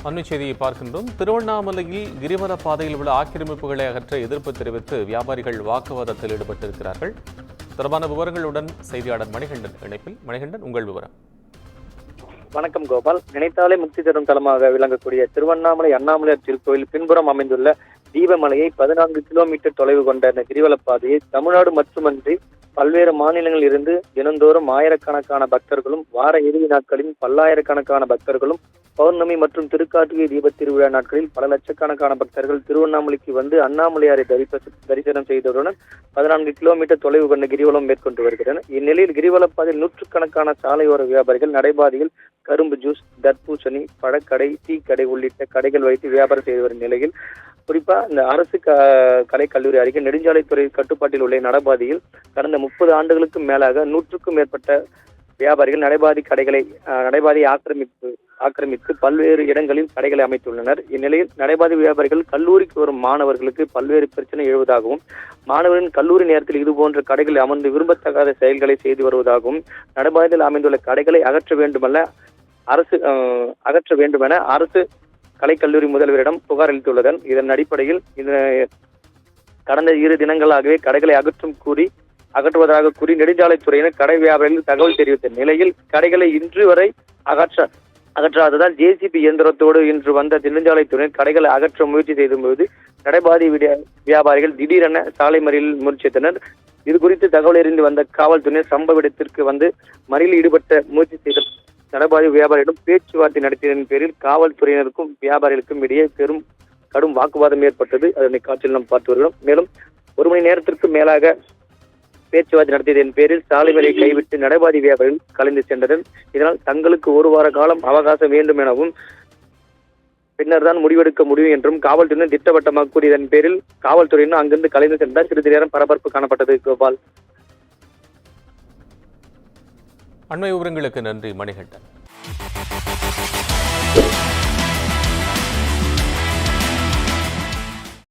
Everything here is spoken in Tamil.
அண்மை செய்தியை பார்க்கின்றோம். திருவண்ணாமலையில் கிரிவல பாதையில் உள்ள ஆக்கிரமிப்புகளை அகற்ற எதிர்ப்பு தெரிவித்து வியாபாரிகள் வாக்குவாதத்தில் ஈடுபட்டிருக்கிறார்கள். தொடர்பான விவரங்களுடன் செய்தியாளர் மணிகண்டன் இணைப்பில். மணிகண்டன், உங்கள் விவரம். வணக்கம் கோபால். நினைத்தாலே முக்தி தரும் தலமாக விளங்கக்கூடிய திருவண்ணாமலை அண்ணாமலையார் திருக்கோயில் பின்புறம் அமைந்துள்ள தீபமலையை 14 கிலோமீட்டர் தொலைவு கொண்ட இந்த கிரிவல பாதையை தமிழ்நாடு மட்டுமன்றி பல்வேறு மாநிலங்களில் இருந்து தினந்தோறும் ஆயிரக்கணக்கான பக்தர்களும், வார இறுதி நாட்களில் பல்லாயிரக்கணக்கான பக்தர்களும், பௌர்ணமி மற்றும் திருக்கார்த்திகை தீப திருவிழா நாட்களில் பல லட்சக்கணக்கான பக்தர்கள் திருவண்ணாமலைக்கு வந்து அண்ணாமலையாரை தரிசனம் செய்தவுடன் 14 கிலோமீட்டர் தொலைவு கொண்ட கிரிவலம் மேற்கொண்டு வருகின்றனர். இந்நிலையில் கிரிவல பாதையில் நூற்றுக்கணக்கான சாலையோர வியாபாரிகள் நடைபாதையில் கரும்பு ஜூஸ், தர்பூசணி, பழக்கடை, டீ கடை உள்ளிட்ட கடைகள் வைத்து வியாபாரம் செய்து வரும் நிலையில் குறிப்பா இந்த அரசு கலை கல்லூரி அருகே நெடுஞ்சாலைத்துறை கட்டுப்பாட்டில் உள்ள நடைபாதையில் கடந்த 30 ஆண்டுகளுக்கும் மேலாக 100க்கும் மேற்பட்ட வியாபாரிகள் நடைபாதையை ஆக்கிரமித்து பல்வேறு இடங்களில் கடைகளை அமைத்துள்ளனர். இந்நிலையில் நடைபாதை வியாபாரிகள் கல்லூரிக்கு வரும் மாணவர்களுக்கு பல்வேறு பிரச்சனை எழுவதாகவும், மாணவரின் கல்லூரி நேரத்தில் இதுபோன்ற கடைகளில் அமர்ந்து விரும்பத்தகாத செயல்களை செய்து வருவதாகவும், நடைபாதையில் அமைந்துள்ள கடைகளை அகற்ற வேண்டுமென அரசு கலைக்கல்லூரி முதல்வரிடம் புகார் அளித்துள்ளனர். இதன் அடிப்படையில் கடந்த 2 தினங்களாகவே கடைகளை அகற்றுவதாக கூறி நெடுஞ்சாலைத்துறையினர் கடை வியாபாரிகள் தகவல் தெரிவித்த நிலையில் கடைகளை இன்று வரை அகற்றாததால் ஜேசிபி இயந்திரத்தோடு இன்று வந்த நெடுஞ்சாலைத்துறையினர் கடைகளை அகற்ற முயற்சி செய்தபோது நடைபாதை வியாபாரிகள் திடீரென சாலை மறியலில் முயற்சித்தனர். இது குறித்து தகவல் அறிந்து வந்த காவல்துறையினர் சம்பவ இடத்திற்கு வந்து மறியலில் ஈடுபட்ட முயற்சி செய்த நடைபாதை வியாபாரியிடம் பேச்சுவார்த்தை நடத்தியதன் பேரில் காவல்துறையினருக்கும் வியாபாரிகளுக்கும் இடையே கடும் வாக்குவாதம் ஏற்பட்டது. அதனை காட்சியில் நாம் பார்த்து வருகிறோம். மேலும் 1 மணி நேரத்திற்கு மேலாக பேச்சுவார்த்தை நடத்தியதன் பேரில் சாலை மறியலை கைவிட்டு நடைபாதை வியாபாரிகள் கலைந்து சென்றனர். இதனால் தங்களுக்கு 1 வார காலம் அவகாசம் வேண்டும் எனவும் பின்னர் தான் முடிவெடுக்க முடியும் என்றும் காவல்துறையினர் திட்டவட்டமாக கூறியதன் பேரில் காவல்துறையினர் அங்கிருந்து கலைந்து சென்றார். சிறிது நேரம் பரபரப்பு காணப்பட்டது. கோபால், அண்மை விவரங்களுக்கு நன்றி மணிகண்டன்.